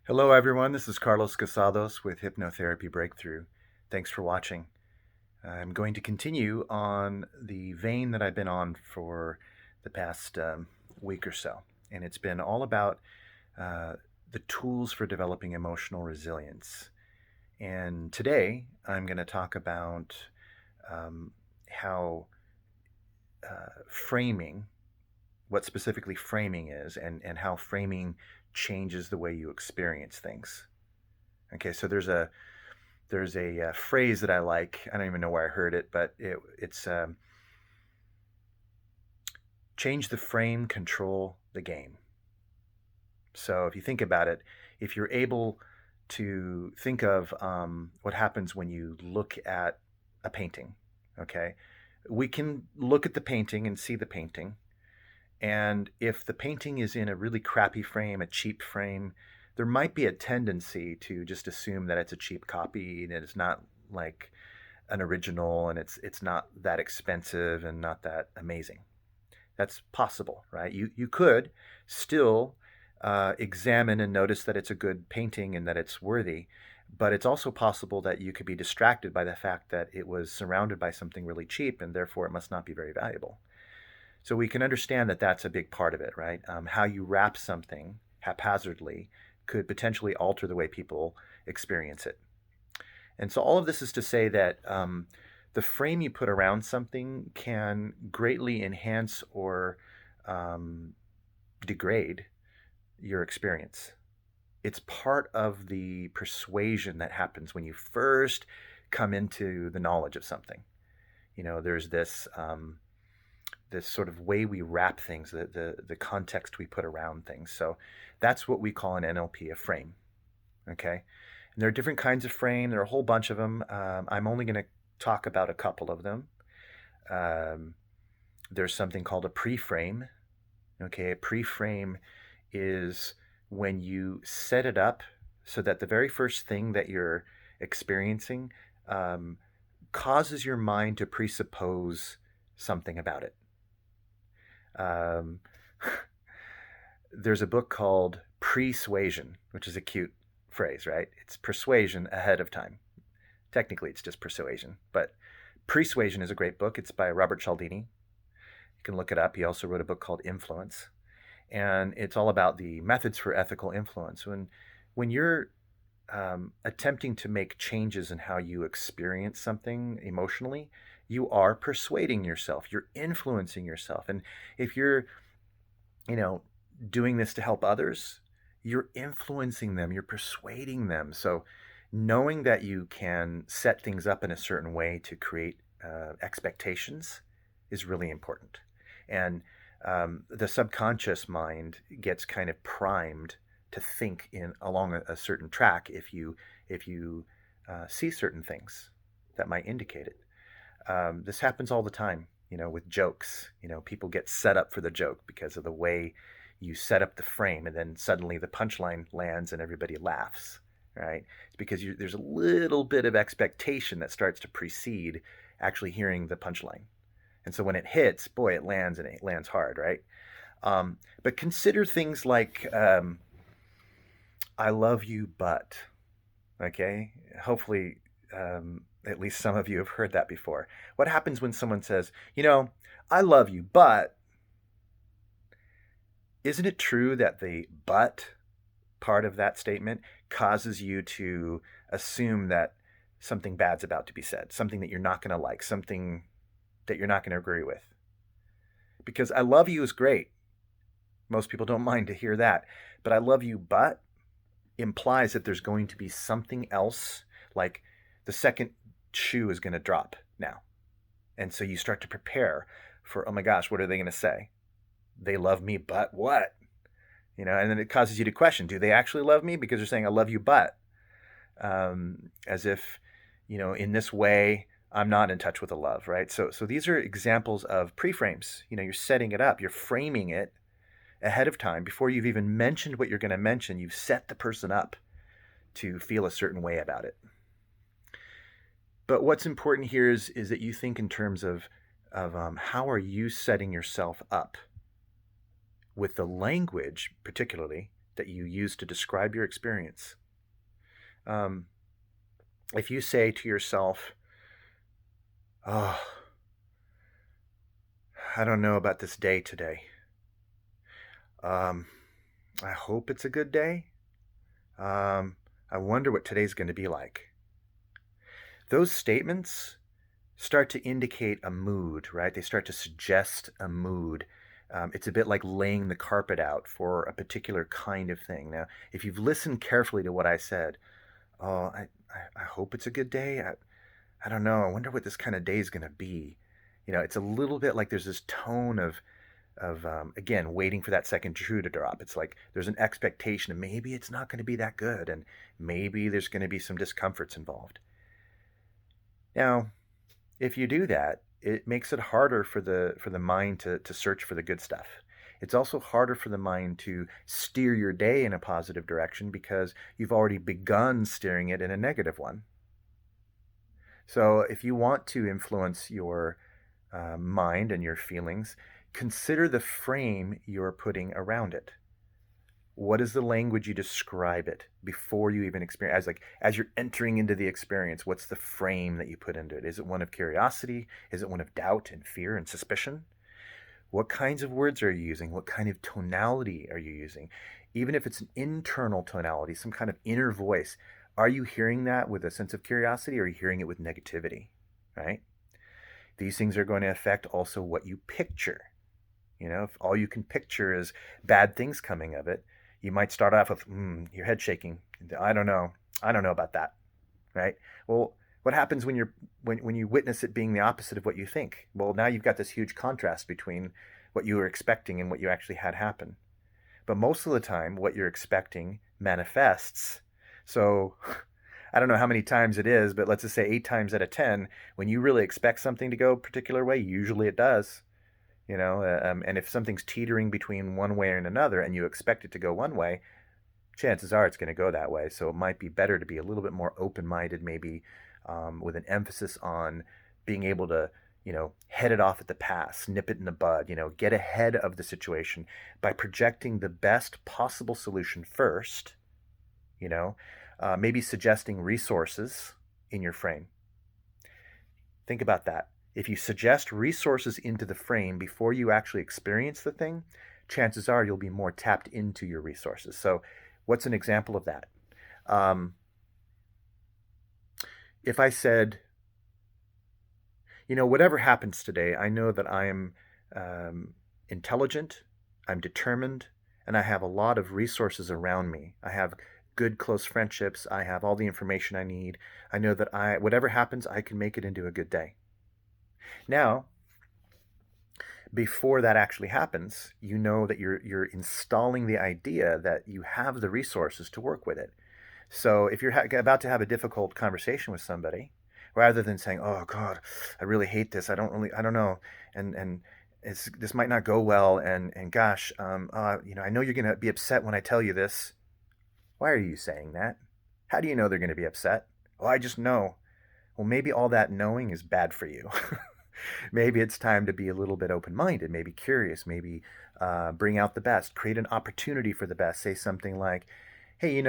Hello, everyone. This is Carlos Casados with Hypnotherapy Breakthrough. Thanks for watching. I'm going to continue on the vein that I've been on for the past week or so. And it's been all about uh, the tools for developing emotional resilience. And today I'm going to talk about how framing, what specifically framing is, and how framing changes the way you experience things. Okay, so there's a phrase that I like. I don't even know where I heard it, but it's change the frame, control the game. So if you think about it, if you're able to think of what happens when you look at a painting, okay, we can look at the painting and see the painting. And if the painting is in a really crappy frame, a cheap frame, there might be a tendency to just assume that it's a cheap copy and it's not like an original and it's not that expensive and not that amazing. That's possible, right? You could still examine and notice that it's a good painting and that it's worthy, but it's also possible that you could be distracted by the fact that it was surrounded by something really cheap and therefore it must not be very valuable. So we can understand that that's a big part of it, right? How you wrap something haphazardly could potentially alter the way people experience it. And so all of this is to say that the frame you put around something can greatly enhance or um, degrade your experience. It's part of the persuasion that happens when you first come into the knowledge of something. There's this sort of way we wrap things, the context we put around things. So that's what we call an NLP, a frame. Okay, and there are different kinds of frame. There are a whole bunch of them. I'm only going to talk about a couple of them. Um, there's something called a pre-frame. Okay, a pre-frame is when you set it up so that the very first thing that you're experiencing um, causes your mind to presuppose something about it. Um, there's a book called Persuasion, which is a cute phrase, right? It's persuasion ahead of time. Technically, it's just persuasion, but Persuasion is a great book. It's by Robert Cialdini. You can look it up. He also wrote a book called Influence, and it's all about the methods for ethical influence. When you're attempting to make changes in how you experience something emotionally, you are persuading yourself. You're influencing yourself, and if you're, you know, doing this to help others, you're influencing them. You're persuading them. So, knowing that you can set things up in a certain way to create expectations is really important. And the subconscious mind gets kind of primed to think in along a certain track if you see certain things that might indicate it. This happens all the time, with jokes. People get set up for the joke because of the way you set up the frame, and then suddenly the punchline lands and everybody laughs, right? It's because there's a little bit of expectation that starts to precede actually hearing the punchline. And so when it hits, boy, it lands, and it lands hard, right? But consider things like I love you, but, okay? Hopefully, at least some of you have heard that before. What happens when someone says, I love you, but isn't it true that the but part of that statement causes you to assume that something bad's about to be said, something that you're not going to like, something that you're not going to agree with? Because I love you is great. Most people don't mind to hear that. But I love you, but implies that there's going to be something else, like the second shoe is going to drop now. And so you start to prepare for, oh my gosh, what are they going to say? They love me, but what? And then it causes you to question, do they actually love me? Because they're saying, I love you, but as if, in this way, I'm not in touch with the love, right? So these are examples of pre-frames. You're setting it up, you're framing it ahead of time before you've even mentioned what you're going to mention. You've set the person up to feel a certain way about it. But what's important here is that you think in terms of how are you setting yourself up with the language, particularly that you use to describe your experience. Um, if you say to yourself, "Oh, I don't know about this day today. Um, I hope it's a good day. Um, I wonder what today's going to be like." Those statements start to indicate a mood, right? They start to suggest a mood. It's a bit like laying the carpet out for a particular kind of thing. Now, if you've listened carefully to what I said, oh, I hope it's a good day. I don't know. I wonder what this kind of day is going to be. It's a little bit like there's this tone of again, waiting for that second shoe to drop. It's like there's an expectation of maybe it's not going to be that good, and maybe there's going to be some discomforts involved. Now, if you do that, it makes it harder for the mind to search for the good stuff. It's also harder for the mind to steer your day in a positive direction because you've already begun steering it in a negative one. So if you want to influence your mind and your feelings, consider the frame you're putting around it. What is the language you describe it before you even experience, as you're entering into the experience? What's the frame that you put into it? Is it one of curiosity? Is it one of doubt and fear and suspicion? What kinds of words are you using? What kind of tonality are you using? Even if it's an internal tonality, some kind of inner voice, are you hearing that with a sense of curiosity, or are you hearing it with negativity? Right? These things are going to affect also what you picture. If all you can picture is bad things coming of it, you might start off with your head shaking. I don't know about that, right? Well, what happens when you witness it being the opposite of what you think? Well, now you've got this huge contrast between what you were expecting and what you actually had happen. But most of the time, what you're expecting manifests. So I don't know how many times it is, but let's just say 8 times out of 10, when you really expect something to go a particular way, usually it does. And if something's teetering between one way and another and you expect it to go one way, chances are it's going to go that way. So it might be better to be a little bit more open-minded, maybe with an emphasis on being able to, head it off at the pass, nip it in the bud, get ahead of the situation by projecting the best possible solution first, maybe suggesting resources in your frame. Think about that. If you suggest resources into the frame before you actually experience the thing, chances are you'll be more tapped into your resources. So what's an example of that? If I said, whatever happens today, I know that I am intelligent, I'm determined, and I have a lot of resources around me. I have good, close friendships. I have all the information I need. I know that whatever happens, I can make it into a good day. Now, before that actually happens, you know that you're installing the idea that you have the resources to work with it. So if you're about to have a difficult conversation with somebody, rather than saying, "Oh God, I really hate this. I don't know," and this might not go well, and gosh, I know you're going to be upset when I tell you this. Why are you saying that? How do you know they're going to be upset? Oh, I just know. Well, maybe all that knowing is bad for you. Maybe it's time to be a little bit open-minded, maybe curious, maybe bring out the best, create an opportunity for the best. Say something like, "Hey,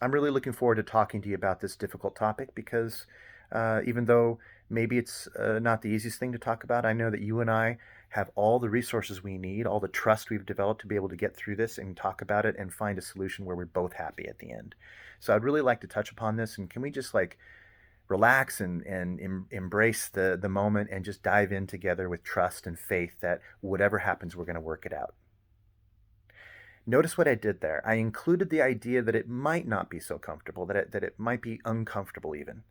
I'm really looking forward to talking to you about this difficult topic because even though maybe it's not the easiest thing to talk about, I know that you and I have all the resources we need, all the trust we've developed to be able to get through this and talk about it and find a solution where we're both happy at the end. So I'd really like to touch upon this, and can we just relax and embrace the moment and just dive in together with trust and faith that whatever happens, we're going to work it out." Notice what I did there. I included the idea that it might not be so comfortable, that it might be uncomfortable even,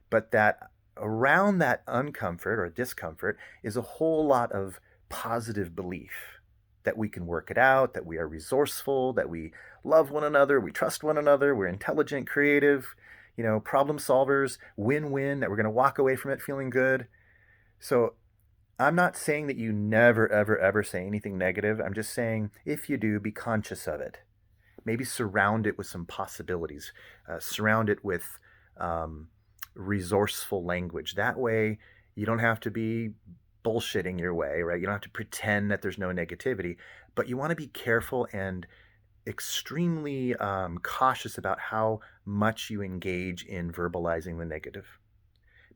but that around that uncomfort or discomfort is a whole lot of positive belief that we can work it out, that we are resourceful, that we love one another, we trust one another, we're intelligent, creative, problem solvers, win-win, that we're going to walk away from it feeling good. So I'm not saying that you never, ever, ever say anything negative. I'm just saying if you do, be conscious of it. Maybe surround it with some possibilities. Surround it with resourceful language. That way, you don't have to be bullshitting your way, right? You don't have to pretend that there's no negativity, but you want to be careful and extremely cautious about how much you engage in verbalizing the negative.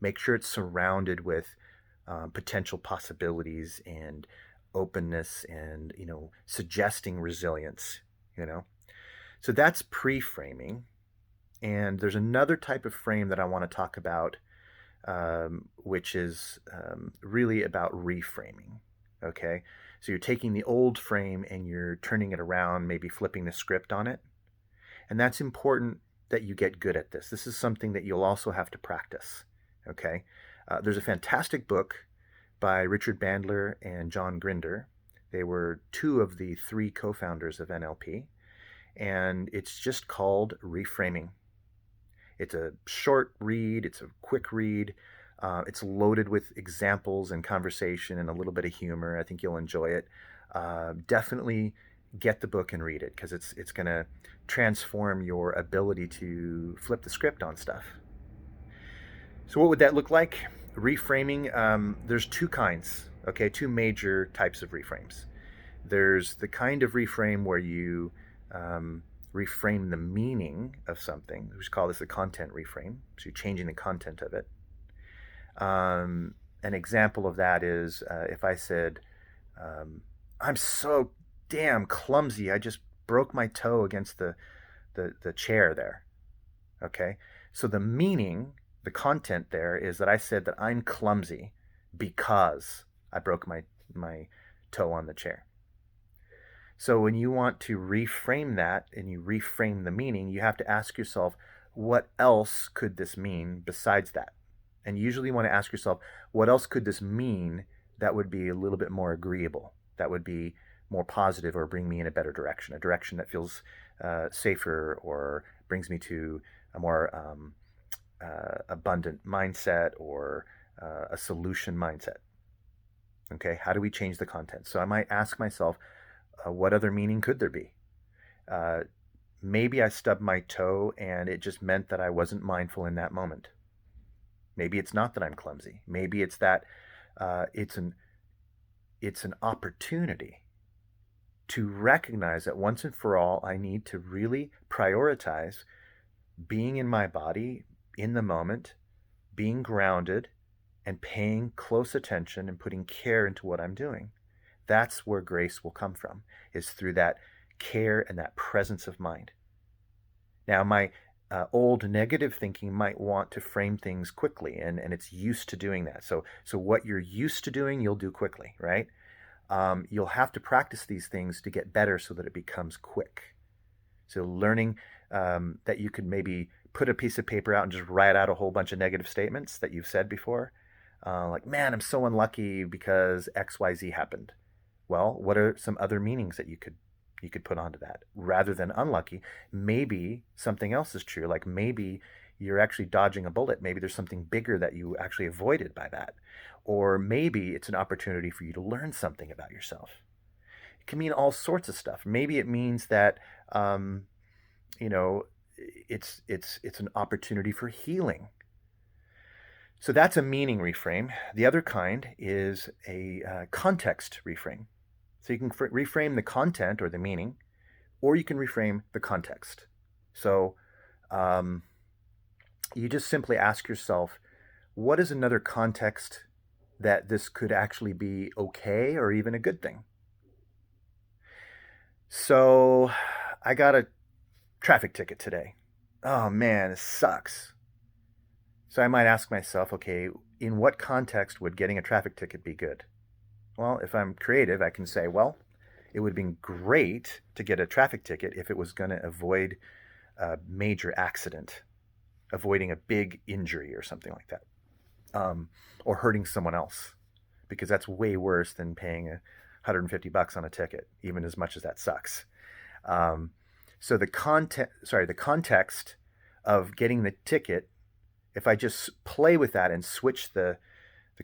Make sure it's surrounded with potential possibilities and openness and, suggesting resilience, you know. So that's pre-framing. And there's another type of frame that I want to talk about, which is really about reframing. Okay. So you're taking the old frame and you're turning it around, maybe flipping the script on it. And that's important that you get good at this. This is something that you'll also have to practice. Okay. There's a fantastic book by Richard Bandler and John Grinder. They were two of the three co founders of NLP. And it's just called Reframing. It's a short read, it's a quick read. It's loaded with examples and conversation and a little bit of humor. I think you'll enjoy it. Definitely get the book and read it because it's going to transform your ability to flip the script on stuff. So, what would that look like? Reframing, there's two kinds, okay, two major types of reframes. There's the kind of reframe where you reframe the meaning of something. We call this a content reframe. So you're changing the content of it. An example of that is if I said, I'm so damn clumsy. I just broke my toe against the chair there. Okay. So the meaning, the content there is that I said that I'm clumsy because I broke my toe on the chair. So when you want to reframe that and you reframe the meaning, you have to ask yourself, what else could this mean besides that? And usually you want to ask yourself, what else could this mean that would be a little bit more agreeable, that would be more positive or bring me in a better direction, a direction that feels safer or brings me to a more abundant mindset or a solution mindset. Okay, how do we change the content? So I might ask myself, what other meaning could there be? Maybe I stubbed my toe and it just meant that I wasn't mindful in that moment. Maybe it's not that I'm clumsy. Maybe it's that it's an opportunity to recognize that once and for all, I need to really prioritize being in my body in the moment, being grounded, and paying close attention and putting care into what I'm doing. That's where grace will come from, is through that care and that presence of mind. Now, my old negative thinking might want to frame things quickly, and it's used to doing that. So what you're used to doing, you'll do quickly, right? You'll have to practice these things to get better so that it becomes quick. So learning that you could maybe put a piece of paper out and just write out a whole bunch of negative statements that you've said before. Like, man, I'm so unlucky because XYZ happened. Well, what are some other meanings that you could put onto that? Rather than unlucky, maybe something else is true. Like maybe you're actually dodging a bullet. Maybe there's something bigger that you actually avoided by that. Or maybe it's an opportunity for you to learn something about yourself. It can mean all sorts of stuff. Maybe it means that you know, it's an opportunity for healing. So that's a meaning reframe. The other kind is a context reframe. So you can reframe the content or the meaning, or you can reframe the context. So you just simply ask yourself, what is another context that this could actually be okay or even a good thing? So I got a traffic ticket today. Oh man, it sucks. So I might ask myself, okay, in what context would getting a traffic ticket be good? Well, if I'm creative, I can say, well, it would have been great to get a traffic ticket if it was going to avoid a major accident, avoiding a big injury or something like that, or hurting someone else, because that's way worse than paying $150 on a ticket, even as much as that sucks. So the context of getting the ticket, if I just play with that and switch the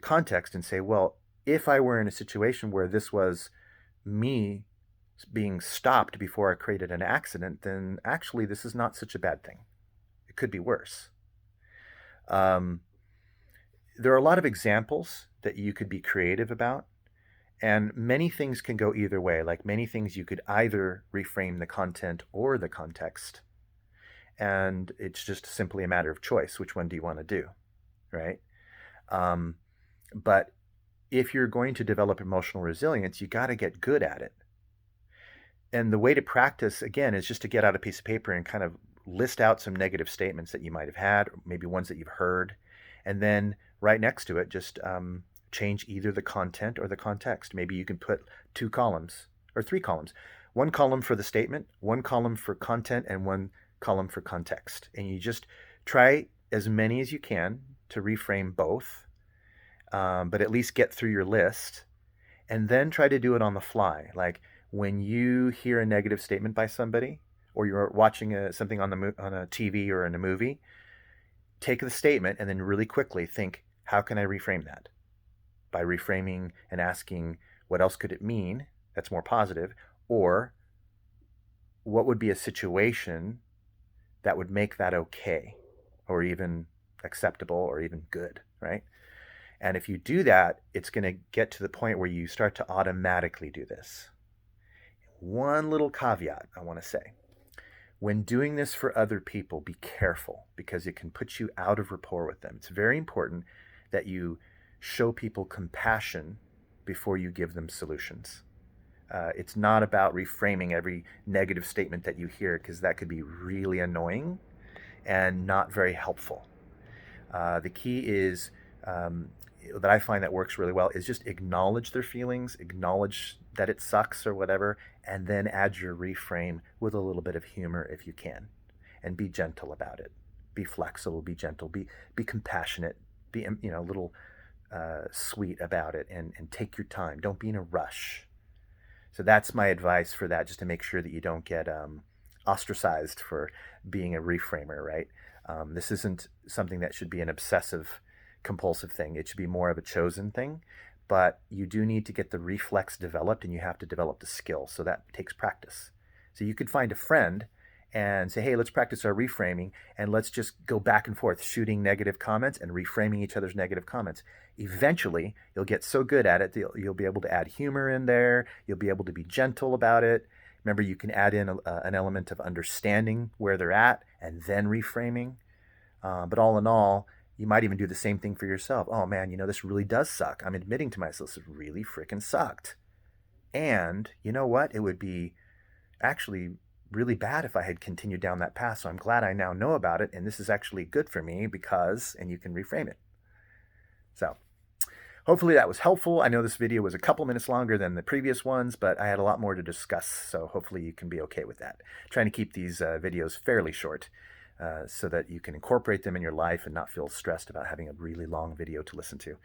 context and say, well, if I were in a situation where this was me being stopped before I created an accident, then actually this is not such a bad thing. It could be worse. There are a lot of examples that you could be creative about. And many things can go either way. Like many things, you could either reframe the content or the context. And it's just simply a matter of choice. Which one do you want to do? Right. Um, but if you're going to develop emotional resilience, you got to get good at it. And the way to practice, again, is just to get out a piece of paper and kind of list out some negative statements that you might have had, or maybe ones that you've heard. And then right next to it, just change either the content or the context. Maybe you can put 2 columns or 3 columns, 1 column for the statement, 1 column for content, and 1 column for context. And you just try as many as you can to reframe both, but at least get through your list, and then try to do it on the fly. Like when you hear a negative statement by somebody, or you're watching something on a TV or in a movie, take the statement and then really quickly think, how can I reframe that? By reframing and asking, what else could it mean that's more positive? Or what would be a situation that would make that okay, or even acceptable, or even good, right? And if you do that, it's going to get to the point where you start to automatically do this. One little caveat I want to say. When doing this for other people, be careful, because it can put you out of rapport with them. It's very important that you show people compassion before you give them solutions. It's not about reframing every negative statement that you hear, because that could be really annoying and not very helpful. The key is, that I find that works really well, is just acknowledge their feelings, acknowledge that it sucks or whatever, and then add your reframe with a little bit of humor if you can, and be gentle about it. Be flexible, be gentle, be compassionate, be a little sweet about it, and take your time. Don't be in a rush. So that's my advice for that, just to make sure that you don't get ostracized for being a reframer, right? This isn't something that should be an obsessive compulsive thing. It should be more of a chosen thing, but you do need to get the reflex developed, and you have to develop the skill. So that takes practice. So you could find a friend and say, hey, let's practice our reframing, and let's just go back and forth shooting negative comments and reframing each other's negative comments. Eventually, you'll get so good at it, you'll be able to add humor in there. You'll be able to be gentle about it. Remember, you can add in an element of understanding where they're at and then reframing. But all in all, you might even do the same thing for yourself. Oh man, this really does suck. I'm admitting to myself, this really freaking sucked. And you know what? It would be actually really bad if I had continued down that path. So I'm glad I now know about it. And this is actually good for me because, and you can reframe it. So hopefully that was helpful. I know this video was a couple minutes longer than the previous ones, but I had a lot more to discuss. So hopefully you can be okay with that. Trying to keep these videos fairly short. So that you can incorporate them in your life and not feel stressed about having a really long video to listen to.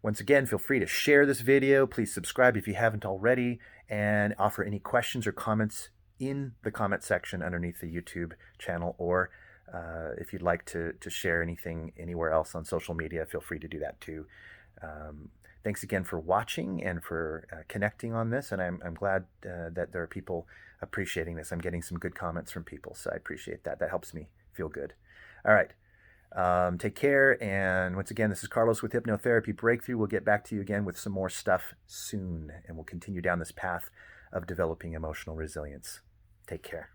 Once again, feel free to share this video. Please subscribe if you haven't already, and offer any questions or comments in the comment section underneath the YouTube channel, or if you'd like to share anything anywhere else on social media, feel free to do that too. Thanks again for watching and for connecting on this, and I'm glad that there are people appreciating this. I'm getting some good comments from people, so I appreciate that. That helps me feel good. All right. Take care, and once again, this is Carlos with Hypnotherapy Breakthrough. We'll get back to you again with some more stuff soon, and we'll continue down this path of developing emotional resilience. Take care.